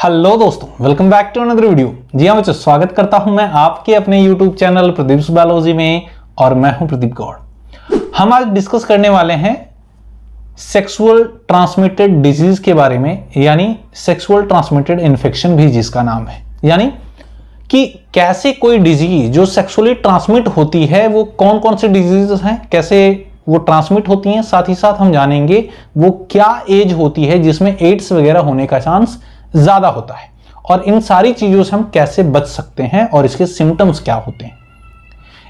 Hello दोस्तों, welcome back to another video. जी हाँ बच्चों, स्वागत करता हूं मैं आपके अपने यूट्यूब चैनल प्रदीप बायोलॉजी में और मैं हूं प्रदीप गौड़। हम आज डिस्कस करने वाले हैं सेक्सुअल ट्रांसमिटेड डिजीज के बारे में, यानी सेक्सुअल ट्रांसमिटेड इन्फेक्शन भी जिसका नाम है, यानी कि कैसे कोई डिजीज जो सेक्सुअली ट्रांसमिट होती है वो कौन कौन से डिजीज हैं, कैसे वो ट्रांसमिट होती हैं। साथ ही साथ हम जानेंगे वो क्या एज होती है जिसमें एड्स वगैरह होने का चांस ज्यादा होता है, और इन सारी चीजों से हम कैसे बच सकते हैं और इसके सिम्टम्स क्या होते हैं,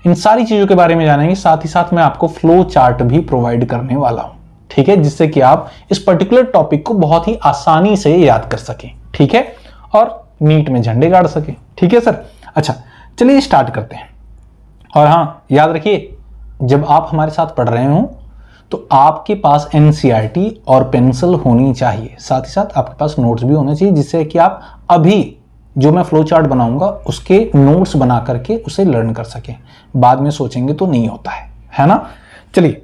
इन सारी चीजों के बारे में जानेंगे। साथ ही साथ मैं आपको फ्लो चार्ट भी प्रोवाइड करने वाला हूं, ठीक है, जिससे कि आप इस पर्टिकुलर टॉपिक को बहुत ही आसानी से याद कर सकें, ठीक है, और नीट में झंडे गाड़ सकें, ठीक है सर। अच्छा, चलिए स्टार्ट करते हैं। और हाँ, याद रखिए, जब आप हमारे साथ पढ़ रहे हो तो आपके पास एनसीईआरटी और पेंसिल होनी चाहिए, साथ ही साथ आपके पास नोट्स भी होने चाहिए, जिससे कि आप अभी जो मैं फ्लो चार्ट बनाऊंगा उसके नोट्स बना करके उसे लर्न कर सकें। बाद में सोचेंगे तो नहीं होता है ना। चलिए,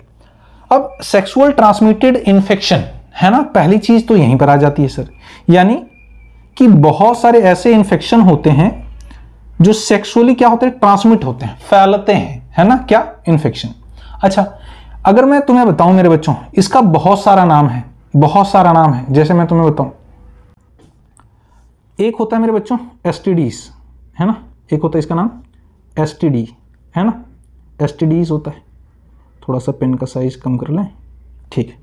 अब सेक्सुअल ट्रांसमिटेड इन्फेक्शन है ना, पहली चीज तो यहीं पर आ जाती है सर, यानी कि बहुत सारे ऐसे इन्फेक्शन होते हैं जो सेक्सुअली क्या होते हैं, ट्रांसमिट होते हैं, फैलते हैं, है ना, क्या इन्फेक्शन। अच्छा, अगर मैं तुम्हें बताऊं मेरे बच्चों, इसका बहुत सारा नाम है, बहुत सारा नाम है। जैसे मैं तुम्हें बताऊं, एक होता है मेरे बच्चों एसटीडीज, है ना, एक होता है इसका नाम एसटीडी, है ना, एसटीडीज होता है। थोड़ा सा पेन का साइज कम कर लें, ठीक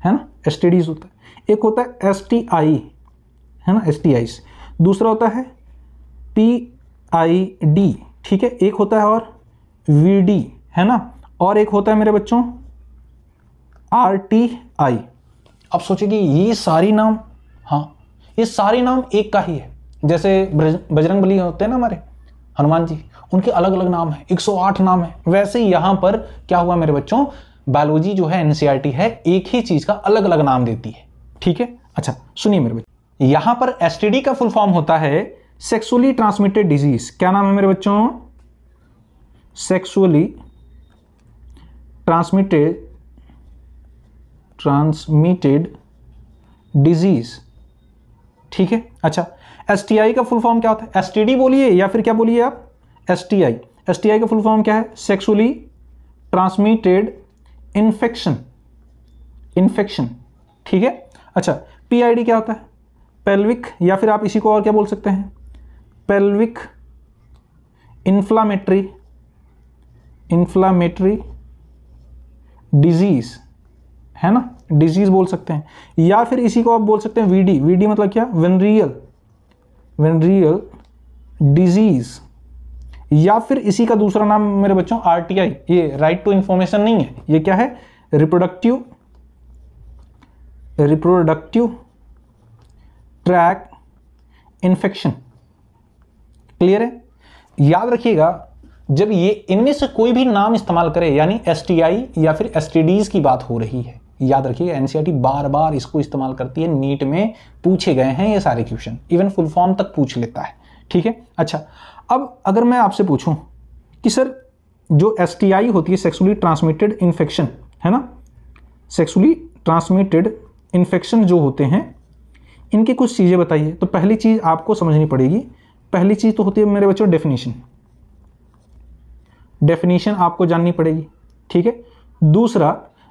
है ना, एसटीडीज होता है। एक होता है एसटीआई, है ना, एसटीआईज। दूसरा होता है पीआईडी, ठीक है। एक होता है और वीडी, है ना, और एक होता है मेरे बच्चों आरटीआई। अब सोचिए ये सारी नाम, हाँ, ये सारे नाम एक का ही है। जैसे बजरंगबली होते हैं ना हमारे हनुमान जी, उनके अलग अलग नाम है, 108 नाम है। वैसे ही यहां पर क्या हुआ मेरे बच्चों, बायोलॉजी जो है एनसीईआरटी है, एक ही चीज का अलग अलग नाम देती है, ठीक है। अच्छा सुनिए मेरे बच्चों, यहां पर एसटीडी का फुल फॉर्म होता है सेक्सुअली ट्रांसमिटेड डिजीज। क्या नाम है मेरे बच्चों, सेक्सुअली ट्रांसमिटेड डिजीज, ठीक है। अच्छा, एसटीआई का फुल फॉर्म क्या होता है, एसटीडी बोलिए या फिर क्या बोलिए आप, एसटीआई। एसटीआई का फुल फॉर्म क्या है, सेक्सुअली ट्रांसमिटेड इन्फेक्शन, इन्फेक्शन, ठीक है। अच्छा, पीआईडी क्या होता है, पेल्विक, या फिर आप इसी को और क्या बोल सकते हैं, पेल्विक इन्फ्लामेटरी डिजीज, है ना, डिजीज बोल सकते हैं। या फिर इसी को आप बोल सकते हैं वीडी, वीडी मतलब क्या, वेनरियल डिजीज। या फिर इसी का दूसरा नाम मेरे बच्चों आरटीआई, ये राइट टू इंफॉर्मेशन नहीं है, ये क्या है, रिप्रोडक्टिव ट्रैक इन्फेक्शन। क्लियर है। याद रखिएगा, जब ये इनमें से कोई भी नाम इस्तेमाल करे, यानी एसटीआई या फिर एसटीडीज की बात हो रही है, याद रखिएगा एनसीईआरटी बार बार इसको इस्तेमाल करती है। नीट में पूछे गए हैं ये सारे क्वेश्चन, इवन फुल फॉर्म तक पूछ लेता है, ठीक है। अच्छा, अब अगर मैं आपसे पूछूं कि सर जो एसटीआई होती है, सेक्सुअली ट्रांसमिटेड इन्फेक्शन, है ना, सेक्सुअली ट्रांसमिटेड इन्फेक्शन जो होते हैं, इनकी कुछ चीजें बताइए। तो पहली चीज आपको समझनी पड़ेगी, पहली चीज तो होती है मेरे बच्चों डेफिनेशन, डेफिनेशन आपको जाननी पड़ेगी, ठीक है।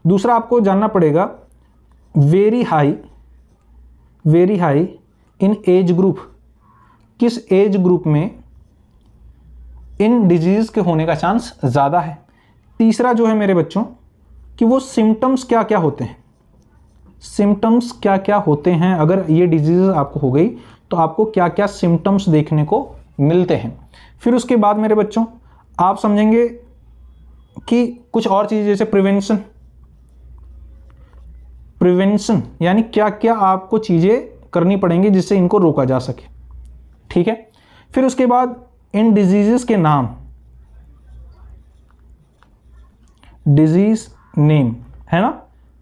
दूसरा आपको जानना पड़ेगा very high in as group, किस एज ग्रुप में इन डिजीज के होने का चांस ज्यादा है। तीसरा जो है मेरे बच्चों कि वो सिम्टम्स क्या क्या होते हैं, सिम्टम्स क्या क्या होते हैं, अगर ये डिजीज आपको हो गई तो आपको क्या क्या सिम्टम्स देखने को मिलते हैं। फिर उसके बाद मेरे बच्चों आप समझेंगे कि कुछ और चीज़, जैसे प्रिवेंशन, यानी क्या क्या आपको चीज़ें करनी पड़ेंगी जिससे इनको रोका जा सके, ठीक है। फिर उसके बाद इन डिजीजेस के नाम, डिजीज नेम, है ना,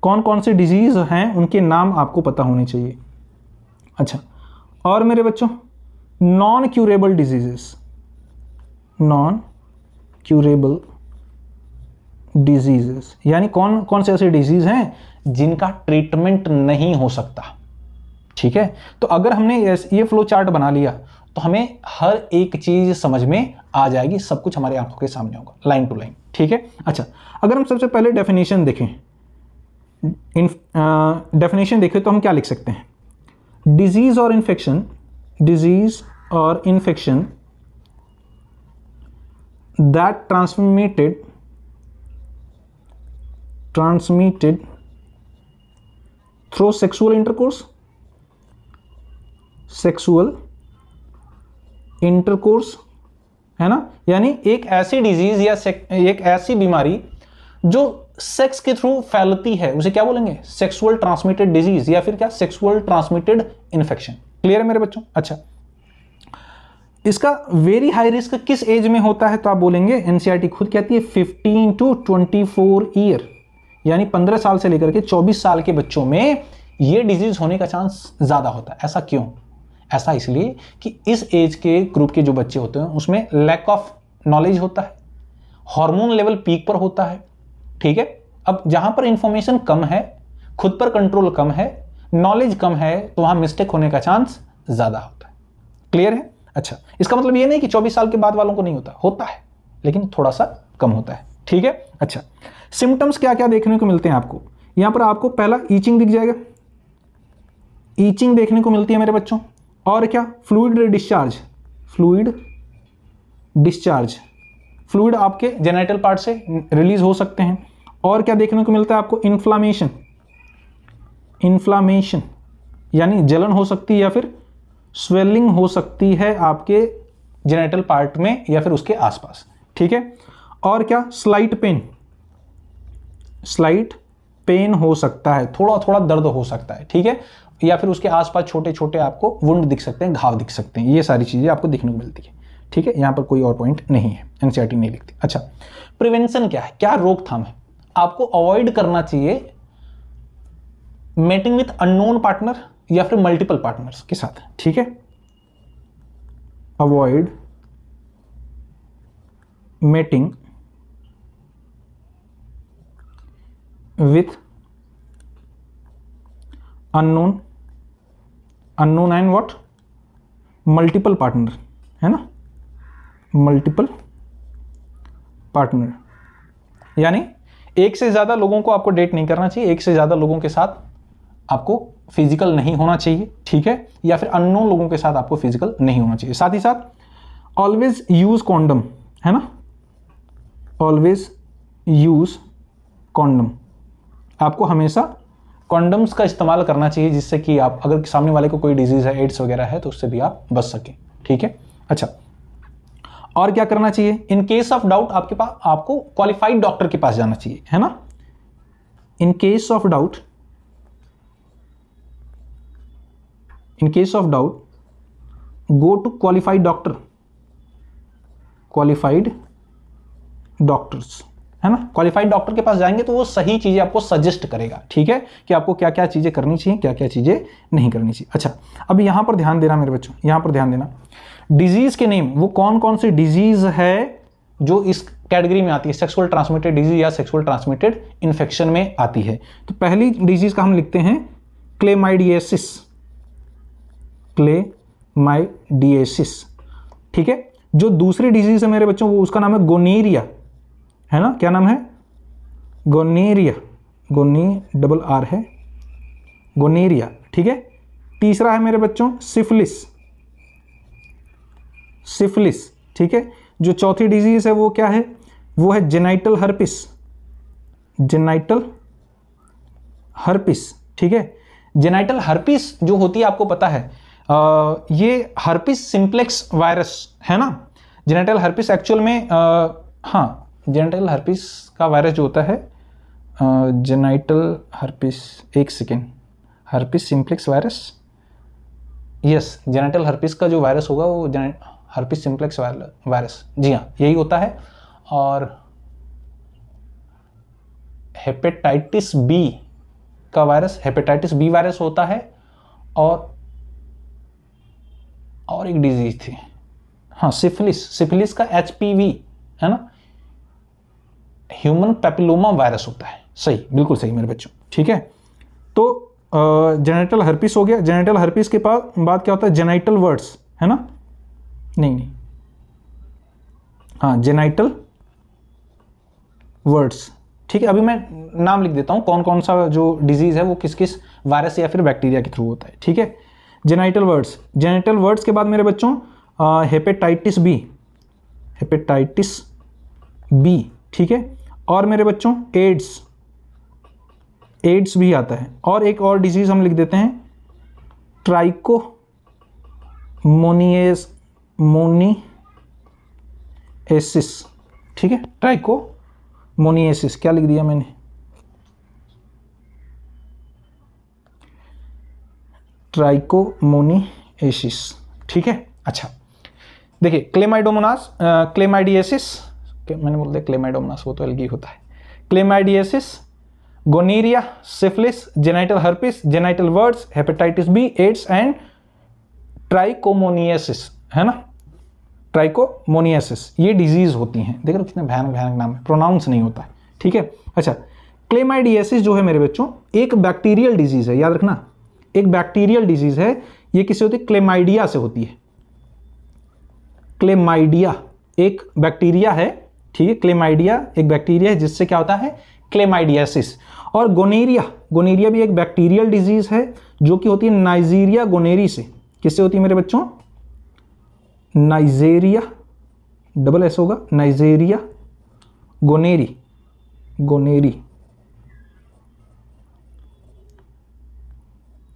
कौन कौन से डिजीज हैं उनके नाम आपको पता होने चाहिए। अच्छा, और मेरे बच्चों non curable diseases, non curable diseases, यानी कौन कौन से ऐसे डिजीज हैं जिनका ट्रीटमेंट नहीं हो सकता, ठीक है, तो अगर हमने ये फ्लो चार्ट बना लिया तो हमें हर एक चीज समझ में आ जाएगी, सब कुछ हमारी आंखों के सामने होगा लाइन टू लाइन। ठीक है, अच्छा अगर हम सबसे पहले डेफिनेशन देखें, डेफिनेशन देखें तो हम क्या लिख सकते हैं? डिजीज और इन्फेक्शन, डिजीज और infection that transmitted through sexual intercourse है ना, यानी एक ऐसी डिजीज या एक ऐसी बीमारी जो सेक्स के थ्रू फैलती है उसे क्या बोलेंगे? सेक्सुअल ट्रांसमिटेड डिजीज या फिर क्या? Sexual transmitted infection. क्लियर है मेरे बच्चों? अच्छा, इसका वेरी हाई रिस्क किस एज में होता है? तो आप बोलेंगे, एनसीईआरटी खुद कहती है 15 टू 24 ईयर, यानी 15 साल से लेकर के 24 साल के बच्चों में ये डिजीज होने का चांस ज्यादा होता है। ऐसा क्यों? ऐसा इसलिए कि इस एज के ग्रुप के जो बच्चे होते हैं उसमें लैक ऑफ नॉलेज होता है, हार्मोन लेवल पीक पर होता है। ठीक है, अब जहां पर इंफॉर्मेशन कम है, खुद पर कंट्रोल कम है, नॉलेज कम है, तो वहां मिस्टेक होने का चांस ज्यादा होता है। क्लियर है? अच्छा, इसका मतलब ये नहीं कि 24 साल के बाद वालों को नहीं होता, होता है लेकिन थोड़ा सा कम होता है। ठीक है, अच्छा सिम्टम्स क्या क्या देखने को मिलते हैं आपको? यहां पर आपको पहला ईचिंग दिख जाएगा, ईचिंग देखने को मिलती है मेरे बच्चों। और क्या? Fluid discharge, fluid discharge, fluid आपके जेनिटल पार्ट से रिलीज हो सकते हैं। और क्या देखने को मिलता है आपको? इन्फ्लामेशन, इन्फ्लामेशन यानी जलन हो सकती है या फिर स्वेलिंग हो सकती है आपके जेनिटल पार्ट में या फिर उसके आसपास। ठीक है, और क्या? स्लाइट पेन, स्लाइट पेन हो सकता है, थोड़ा थोड़ा दर्द हो सकता है। ठीक है, या फिर उसके आसपास छोटे छोटे आपको वुंड दिख सकते हैं, घाव दिख सकते हैं, ये सारी चीजें आपको दिखने को मिलती है। ठीक है, यहां पर कोई और पॉइंट नहीं है, एनसीईआरटी नहीं लिखती। अच्छा, प्रिवेंशन क्या है? क्या रोकथाम है? आपको अवॉइड करना चाहिए मेटिंग विथ अननोन पार्टनर या फिर मल्टीपल पार्टनर्स के साथ। ठीक है, avoid mating with unknown, unknown and what? Multiple partner, है ना, मल्टीपल पार्टनर, यानी एक से ज्यादा लोगों को आपको डेट नहीं करना चाहिए, एक से ज्यादा लोगों के साथ आपको फिजिकल नहीं होना चाहिए। ठीक है, या फिर अननोन लोगों के साथ आपको फिजिकल नहीं होना चाहिए। साथ ही साथ ऑलवेज यूज कॉन्डम, है ना, ऑलवेज यूज कॉन्डम, आपको हमेशा कॉन्डम्स का इस्तेमाल करना चाहिए, जिससे कि आप अगर सामने वाले को कोई डिजीज है, एड्स वगैरह है, तो उससे भी आप बच सकें। ठीक है, अच्छा और क्या करना चाहिए? इन केस ऑफ डाउट आपके पास आपको क्वालिफाइड डॉक्टर के पास जाना चाहिए, है ना। In case of doubt, in case of doubt go to qualified doctor, qualified doctors, है ना। क्वालिफाइड डॉक्टर के पास जाएंगे तो वो सही चीजें आपको सजेस्ट करेगा। ठीक है, कि आपको क्या क्या चीजें करनी चाहिए, क्या क्या चीजें नहीं करनी चाहिए। अच्छा, अब यहां पर ध्यान देना मेरे बच्चों, यहां पर ध्यान देना, डिजीज के नेम, वो कौन कौन सी डिजीज है जो इस कैटेगरी में आती है, सेक्सुअल ट्रांसमिटेड डिजीज या सेक्सुअल ट्रांसमिटेड इन्फेक्शन में आती है। तो पहली डिजीज का हम लिखते हैं क्लेमाइडियसिस, क्लेमाइडियसिस। ठीक है, जो दूसरी डिजीज है मेरे बच्चों वो उसका नाम है गोनेरिया, है ना। क्या नाम है? गोनेरिया, गोनी डबल आर है, गोनेरिया। ठीक है, तीसरा है मेरे बच्चों सिफिलिस, सिफिलिस। ठीक है, जो चौथी डिजीज है वो क्या है? वो है जेनाइटल हर्पिस, जेनाइटल हर्पिस। ठीक है, जेनाइटल हर्पिस जो होती है आपको पता है, ये हर्पिस सिंप्लेक्स वायरस, है ना। जेनाइटल हर्पिस एक्चुअल में हाँ, जेनाइटल हर्पिस का वायरस जो होता है, जेनाइटल हर्पिस, एक second, herpes simplex virus, yes, genital herpes का जो वायरस होगा वो हर्पिस सिंप्लेक्स वायरस, जी हाँ, यही होता है। और हेपेटाइटिस बी का वायरस, हेपेटाइटिस बी वायरस होता है। और एक डिजीज थी, हाँ, सिफिलिस, सिफिलिस का एचपीवी, है ना, ह्यूमन पैपिलोमा वायरस होता है। सही, बिल्कुल सही मेरे बच्चों। ठीक है, तो जेनिटल हर्पिस हो गया। जेनिटल हर्पिस के बाद क्या होता है, जेनाइटल वर्ड्स, है ना, नहीं, हाँ जेनाइटल वर्ड्स, ठीक है। अभी मैं नाम लिख देता हूं कौन कौन सा जो डिजीज है वो किस किस वायरस या फिर बैक्टीरिया के थ्रू होता है, ठीक है। जेनाइटल वर्ड्स, जेनिटल वर्ड्स के बाद मेरे बच्चों हेपेटाइटिस बी, हेपेटाइटिस बी, ठीक है। और मेरे बच्चों एड्स, एड्स भी आता है। और एक और डिजीज हम लिख देते हैं ट्राइकोमोनिएसिस, ठीक है। ट्राइकोमोनिएसिस क्या लिख दिया मैंने, ट्राइकोमोनिएसिस, ठीक है। अच्छा देखिए क्लेमाइडोमोनास, क्लेमाइडियसिस, मैंने बोल दिया क्लेमाइडोमोनास, वो तो एल्गी होता है। Chlamydiasis, gonorrhoea, syphilis, genital herpes, genital warts, hepatitis B, AIDS and trichomoniasis, है ना, ट्राइकोमोनियासिस, ये डिजीज होती हैं। देख रहे हो कितने भयानक भयानक नाम है, प्रोनाउंस नहीं होता है, ठीक है। अच्छा क्लेमाइडियसिस जो है मेरे बच्चों एक बैक्टीरियल डिजीज है, याद रखना, एक बैक्टीरियल डिजीज है। ये किससे होती है, क्लेमाइडिया से होती है। क्लेमाइडिया एक बैक्टीरिया है, ठीक है, क्लेमाइडिया एक बैक्टीरिया है जिससे क्या होता है, क्लेमाइडियासिस। और गोनेरिया, गोनेरिया भी एक बैक्टीरियल डिजीज है जो कि होती है नाइजीरिया गोनेरी से। किससे होती है मेरे बच्चों, नाइजेरिया, डबल एस होगा, नाइजेरिया गोनेरी, गोनेरी,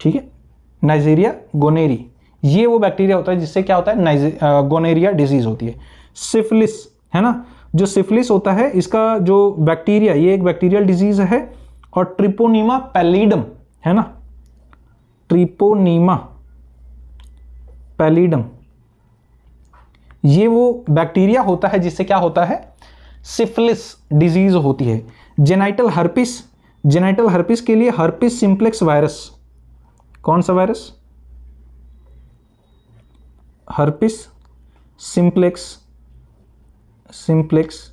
ठीक है, नाइजीरिया गोनेरी, ये वो बैक्टीरिया होता है जिससे क्या होता है, गोनेरिया डिजीज होती है। सिफिलिस, है ना, जो सिफिलिस होता है इसका जो बैक्टीरिया, ये एक बैक्टीरियल डिजीज है। और ट्रिपोनीमा पैलिडम, है ना, ट्रिपोनीमा पैलिडम, ये वो बैक्टीरिया होता है जिससे क्या होता है, सिफिलिस डिजीज होती है। जेनाइटल हर्पिस, जेनाइटल हर्पिस के लिए हर्पिस सिंप्लेक्स वायरस, कौन सा virus, herpes simplex, simplex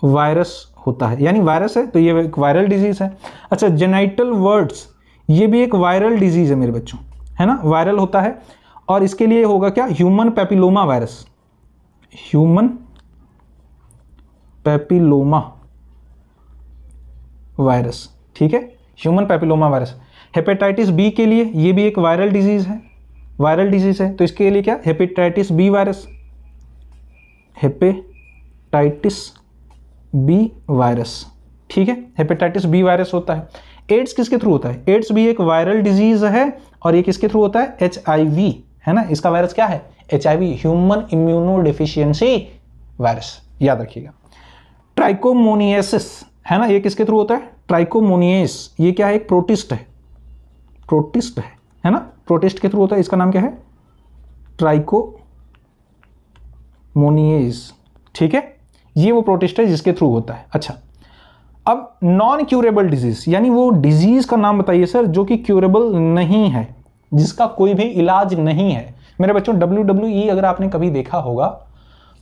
virus होता है, यानी वायरस है तो ये एक वायरल डिजीज है। अच्छा जेनाइटल वर्ड्स, ये भी एक वायरल डिजीज है मेरे बच्चों, है ना, वायरल होता है। और इसके लिए होगा क्या, human papilloma virus, human papilloma virus, ठीक है, human papilloma virus. Hepatitis B के लिए ये भी एक वायरल डिजीज है, वायरल डिजीज है, तो इसके लिए क्या, hepatitis B virus, hepatitis B virus, ठीक है, हेपेटाइटिस बी वायरस होता है। एड्स किसके थ्रू होता है, एड्स भी एक वायरल डिजीज है और ये किसके थ्रू होता है, HIV, है ना, इसका वायरस क्या है, HIV, human immuno deficiency virus, याद रखिएगा। ट्राइकोमोनियासिस, है ना, ये किसके थ्रू होता है, ट्राइकोमोनियस, ये क्या है, एक प्रोटिस्ट है, प्रोटिस्ट है ना, प्रोटिस्ट के थ्रू होता है, इसका नाम क्या है, ट्राइकोमोनियस, ठीक है, ये वो प्रोटिस्ट है जिसके थ्रू होता है। अच्छा अब नॉन क्यूरेबल डिजीज, यानी वो डिजीज का नाम बताइए सर जो कि क्यूरेबल नहीं है, जिसका कोई भी इलाज नहीं है। मेरे बच्चों WWE अगर आपने कभी देखा होगा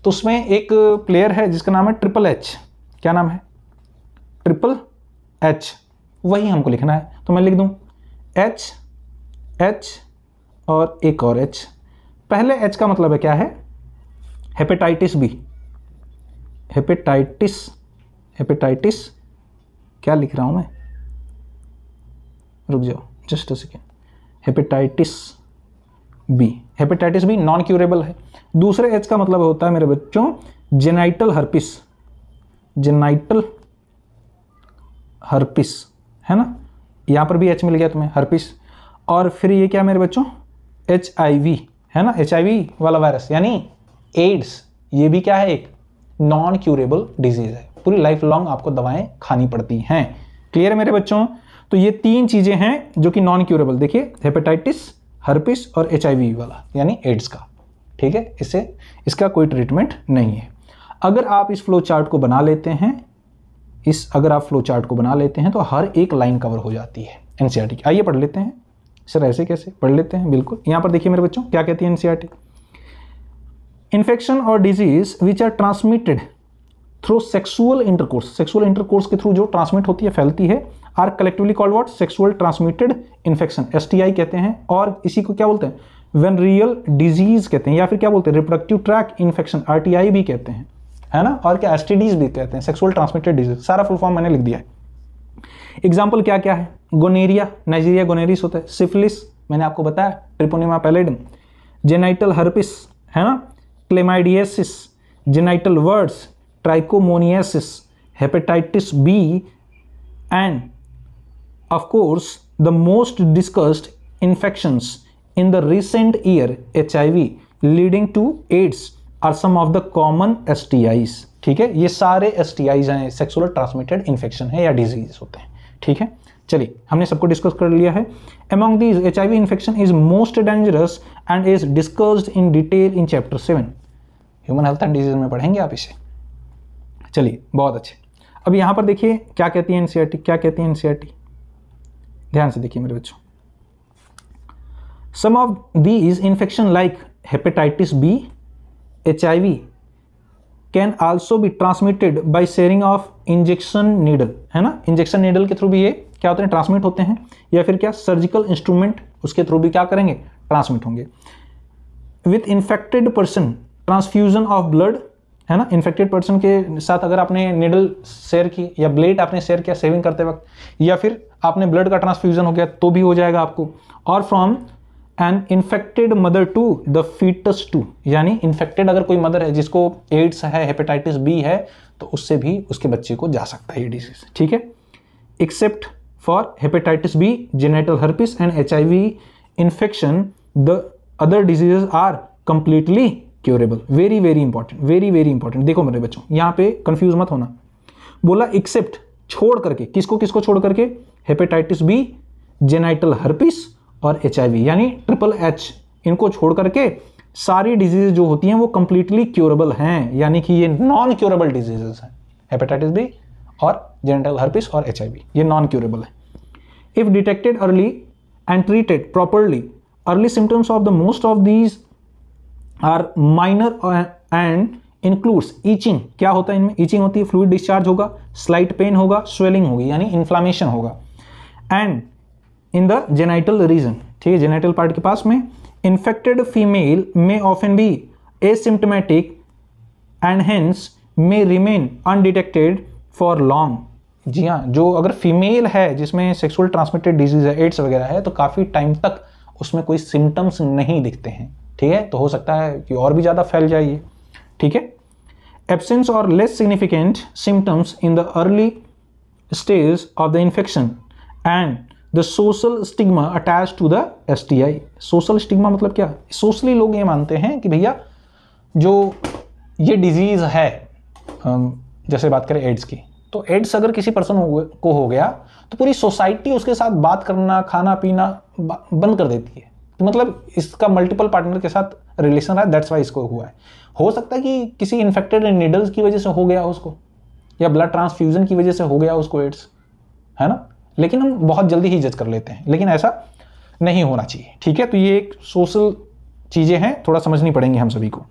तो उसमें एक प्लेयर है जिसका नाम है ट्रिपल एच, क्या नाम है, ट्रिपल एच, वही हमको लिखना है, तो मैं लिख दूं एच, एच और एक और एच। पहले एच का मतलब है क्या है, हेपेटाइटिस बी, हेपेटाइटिस, हेपेटाइटिस क्या लिख रहा हूं मैं, रुक जाओ just a second, hepatitis B, hepatitis B non curable है। दूसरे एच का मतलब होता है मेरे बच्चों जेनाइटल हर्पिस, जेनाइटल हर्पिस, है ना, यहां पर भी एच मिल गया तुम्हें, हर्पिस। और फिर ये क्या मेरे बच्चों, HIV, है ना, HIV वाला वायरस यानी एड्स, ये भी क्या है, एक नॉन क्यूरेबल डिजीज है, पूरी लाइफ लॉन्ग आपको दवाएं खानी पड़ती हैं। क्लियर है मेरे बच्चों, तो ये तीन चीजें हैं जो कि नॉन क्यूरेबल, देखिए हेपेटाइटिस, हर्पिस और HIV वाला यानी एड्स का, ठीक है, इससे इसका कोई ट्रीटमेंट नहीं है। अगर आप इस फ्लो चार्ट को बना लेते हैं, अगर आप फ्लो चार्ट को बना लेते हैं तो हर एक लाइन कवर हो जाती है NCERT की। आइए पढ़ लेते हैं सर, ऐसे कैसे पढ़ लेते हैं, बिल्कुल यहां पर देखिए मेरे बच्चों क्या कहती है NCERT, इन्फेक्शन और disease which are transmitted through sexual intercourse, sexual intercourse के थ्रू जो ट्रांसमिट होती है, फैलती है, are collectively called what, sexual transmitted infection, STI कहते हैं, और इसी को क्या बोलते हैं, वेनरियल डिजीज कहते हैं, या फिर क्या बोलते हैं, रिप्रोडक्टिव ट्रैक्ट इन्फेक्शन, RTI भी कहते हैं, है ना, और क्या STDs भी कहते हैं, सेक्सुअल ट्रांसमिटेड डिजीज, सारा फुल फॉर्म मैंने लिख दिया है। एग्जाम्पल क्या क्या है, गोनेरिया, नाइजीरिया गोनेरिस होता है, सिफिलिस मैंने आपको बताया, ट्रिपोनिमा पैलेडियम, जेनाइटल हर्पिस, है ना, chlamydiasis, genital warts, trichomoniasis, hepatitis B, and of course the most discussed infections in the recent year HIV leading to AIDS are some of the common STIs। ठीक है, ये सारे STIs हैं, sexual transmitted infection है या disease होते हैं। ठीक है, चलिए हमने सबको डिस्कस कर लिया है। Among these, HIV infection is most dangerous and is discussed in detail in chapter 7। Human health and disease में पढ़ेंगे आप इसे। चलिए बहुत अच्छे। अब यहाँ पर देखिए क्या कहती है NCERT, क्या कहती है NCERT, ध्यान से देखिए मेरे बच्चों। Some of these infection like hepatitis B, HIV can also be transmitted by sharing of injection needle, है ना, इंजेक्शन नीडल के थ्रू भी ये क्या होते हैं, ट्रांसमिट होते हैं, या फिर क्या सर्जिकल इंस्ट्रूमेंट उसके थ्रू भी क्या करेंगे, ट्रांसमिट होंगे। With infected person transfusion of blood, है ना, इन्फेक्टेड पर्सन के साथ अगर आपने नीडल शेयर की या ब्लेड आपने शेयर किया सेविंग करते वक्त, या फिर आपने ब्लड का ट्रांसफ्यूजन हो गया तो भी हो जाएगा आपको। और from an infected mother to the foetus too, यानी इन्फेक्टेड अगर कोई मदर है जिसको एड्स है, हेपेटाइटिस बी है, तो उससे भी उसके बच्चे को जा सकता है ये डिजीज। ठीक है, except for hepatitis B, genital herpes and HIV infection, the other diseases are completely curable. Very very important, very very important. देखो मेरे बच्चों, यहाँ पे कंफ्यूज मत होना, बोला एक्सेप्ट छोड़ करके, किसको किसको छोड़ करके, हेपेटाइटिस बी, जेनाइटल हर्पिस और HIV, यानी HHH, इनको छोड़ करके सारी डिजीज जो होती हैं वो कंप्लीटली क्योरेबल हैं, यानी कि ये नॉन क्योरेबल डिजीजेस हैं, हेपेटाइटिस बी और जेनिटल हर्पिस और HIV, ये नॉन क्योरेबल है। If detected early and treated properly, early symptoms of the most of these are minor and includes itching, क्या होता है इनमें, ईचिंग होती है, फ्लूइड डिस्चार्ज होगा, स्लाइट पेन होगा, स्वेलिंग होगी यानी इन्फ्लामेशन होगा, and in the genital region, ठीक है, जेनाइटल पार्ट के पास में। इन्फेक्टेड फीमेल में often be asymptomatic and hence may remain undetected for long. जी हाँ, जो अगर फीमेल है जिसमें सेक्सुअल ट्रांसमिटेड डिजीज है, एड्स वगैरह है, तो काफ़ी टाइम तक उसमें कोई सिम्टम्स नहीं दिखते हैं। ठीक है, तो हो सकता है कि और भी ज़्यादा फैल जाए ये। ठीक है, एब्सेंस और less significant symptoms in the early stage of the infection and the social stigma attach to the STI। Social stigma मतलब क्या, सोशली लोग ये मानते हैं कि भैया जो ये डिजीज है, जैसे बात करें एड्स की, तो एड्स अगर किसी पर्सन को हो गया तो पूरी सोसाइटी उसके साथ बात करना, खाना पीना बंद कर देती है। तो मतलब इसका मल्टीपल पार्टनर के साथ रिलेशन है, दैट्स वाई इसको हुआ है। हो सकता है कि किसी इन्फेक्टेड नीडल्स की वजह से हो गया उसको, या ब्लड ट्रांसफ्यूजन की वजह से हो गया उसको एड्स, है ना, लेकिन हम बहुत जल्दी ही जज कर लेते हैं, लेकिन ऐसा नहीं होना चाहिए। ठीक है, तो ये एक सोशल चीज़ें हैं, थोड़ा समझनी पड़ेंगी हम सभी को।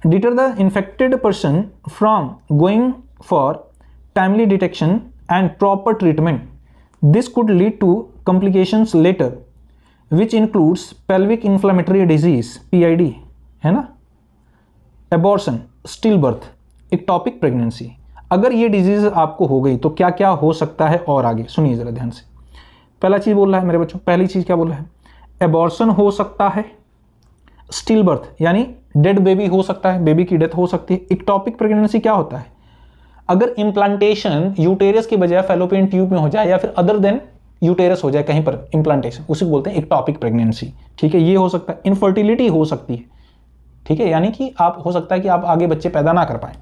Deter the infected person from going for timely detection and proper treatment, this could lead to complications later which includes pelvic inflammatory disease PID, है ना, abortion, still birth, ectopic pregnancy. अगर ये डिजीज आपको हो गई तो क्या क्या हो सकता है, और आगे सुनिए जरा ध्यान से। पहला चीज बोल रहा है मेरे बच्चों, पहली चीज क्या बोल रहा है, एबॉर्शन हो सकता है, स्टिल बर्थ यानी डेड बेबी हो सकता है, बेबी की डेथ हो सकती है। इक्टोपिक प्रेगनेंसी क्या होता है, अगर इम्प्लांटेशन यूटेरस की बजाय फैलोपियन ट्यूब में हो जाए, या फिर अदर देन यूटेरस हो जाए कहीं पर इम्प्लांटेशन, उसे बोलते हैं इक्टोपिक प्रेगनेंसी। ठीक है, ये हो सकता है। इनफर्टिलिटी हो सकती है, ठीक है, यानी कि आप हो सकता है कि आप आगे बच्चे पैदा ना कर पाए।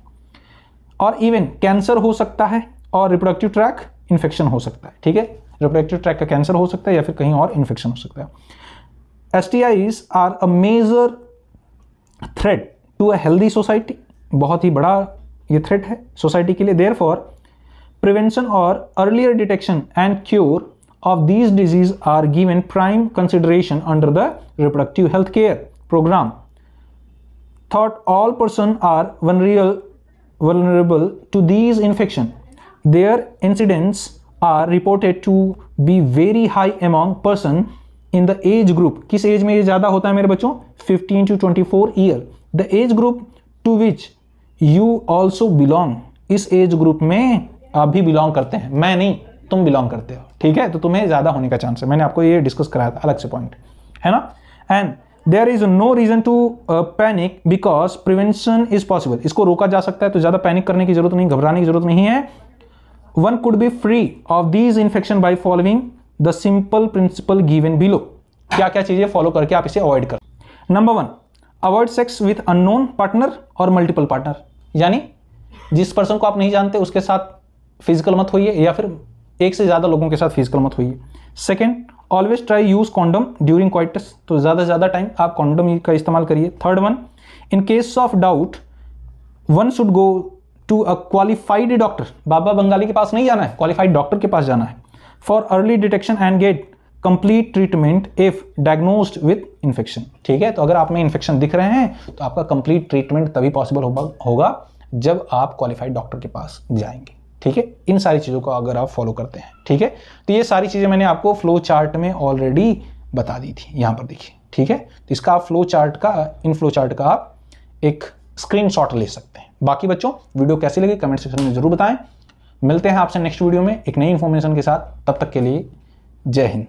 और इवन कैंसर हो सकता है, और रिप्रोडक्टिव ट्रैक इन्फेक्शन हो सकता है। ठीक है, रिप्रोडक्टिव ट्रैक का कैंसर हो सकता है, या फिर कहीं और इन्फेक्शन हो सकता है। STIs are a major threat to a healthy society, बहुत ही बड़ा ये थ्रेट है सोसाइटी के लिए। देयरफॉर प्रिवेंशन और earlier detection and cure of these disease are given prime consideration under the reproductive health care programme. Though all person are vulnerable to these infection. Their incidence are reported to be very high among person in the age group, किस age में ये ज़्यादा होता है मेरे बच्चों, 15 to 24 year. The age group to which you also belong, इस age group में आप भी बिलोंग करते हैं, मैं नहीं तुम बिलोंग करते हो, ठीक है, तो तुम्हें ज़्यादा होने का चांस है। मैंने आपको ये डिस्कस कराया था अलग से पॉइंट, है ना। And there is no reason to panic because prevention is possible, इसको रोका जा सकता है, तो ज़्यादा पैनिक करने की जरूरत नहीं, घबराने की जरूरत नहीं है। One could be free of these infection by following the simple principal given below, क्या क्या चीज़ें फॉलो करके आप इसे अवॉइड कर। Number 1, avoid sex with unknown partner और मल्टीपल पार्टनर, यानी जिस पर्सन को आप नहीं जानते उसके साथ फिजिकल मत होइए, या फिर एक से ज़्यादा लोगों के साथ फिजिकल मत होइए। Second, always try use condom during coitus, तो ज़्यादा से ज़्यादा टाइम आप कॉन्डम का इस्तेमाल करिए। Third one, in case of doubt one should go to a qualified doctor, Baba Bengali के पास नहीं जाना है, क्वालिफाइड डॉक्टर के पास जाना है, for early detection and get complete treatment if diagnosed with infection, ठीक है। तो अगर आप में इन्फेक्शन दिख रहे हैं तो आपका कंप्लीट ट्रीटमेंट तभी पॉसिबल होगा जब आप क्वालिफाइड डॉक्टर के पास जाएंगे, ठीक है। इन सारी चीज़ों को अगर आप फॉलो करते हैं, ठीक है, तो ये सारी चीज़ें मैंने आपको फ्लो चार्ट में ऑलरेडी बता दी थी, यहाँ पर देखिए, ठीक है। तो इसका आप फ्लो चार्ट का आप एक स्क्रीनशॉट ले सकते हैं। बाकी बच्चों वीडियो कैसी लगी कमेंट सेक्शन में जरूर बताएं। मिलते हैं आपसे नेक्स्ट वीडियो में एक नई इंफॉर्मेशन के साथ, तब तक के लिए जय हिंद।